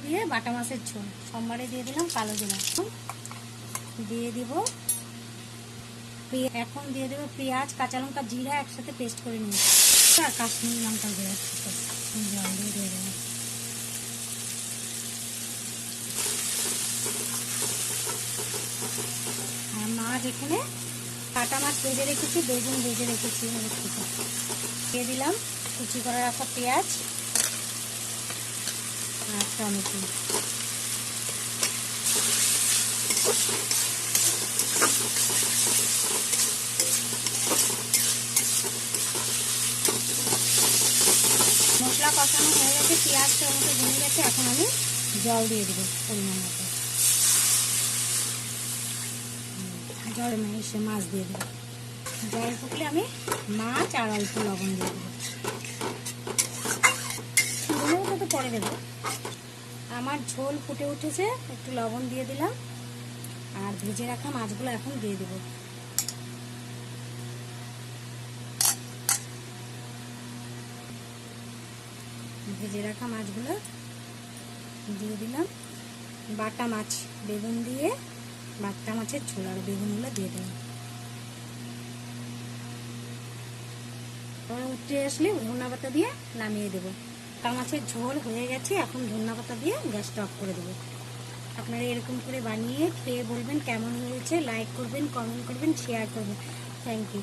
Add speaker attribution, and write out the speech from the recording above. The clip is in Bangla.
Speaker 1: দিয়ে বাটা মাছের ঝোল সোমবারে দিয়ে দিলাম কালো জিরা, দিয়ে দিব এখন দিয়ে দেবো পেঁয়াজ কাঁচা লঙ্কা জিরা একসাথে পেস্ট করে নিয়েছি আর কাশ্মীরি লঙ্কা গুঁড়ো জল দিয়ে দিয়ে দেবো। আর মাছ এখানে কাটা মাছ ভেজে রেখেছি, বেগুন ভেজে রেখেছি, দিয়ে দিলাম কুচি করে রাখা পেঁয়াজ আর টমেটো। মশলা কষানো হয়ে গেছে, পেঁয়াজ টমেটো ভেঙে গেছে, এখন আমি জল দিয়ে দেবো পরিমাণ মতো। জল এসে মাছ দিয়ে দেবো, জল ফুটলে আমি মাছ আর অল্প লবণ দিয়ে দেবো, ওটা তো পরে দেবো। আমার ঝোল ফুটে উঠেছে, একটু লবণ দিয়ে দিলাম আর ভেজে রাখা মাছগুলো এখন দিয়ে দেবো। ভেজে রাখা মাছগুলো দিয়ে দিলাম, বাটা মাছ বেগুন দিয়ে বাটা মাছের ঝোল আর বেগুনগুলো দিয়ে দেবো। উঠে আসলে ধনিয়া পাতা দিয়ে নামিয়ে দেবো। বাটা মাছের ঝোল হয়ে গেছে, এখন ধনিয়া পাতা দিয়ে গ্যাসটা অফ করে দেবো। আপনারা এরকম করে বানিয়ে খেয়ে বলবেন কেমন হয়েছে, লাইক করবেন, কমেন্ট করবেন, শেয়ার করবেন। Thank you.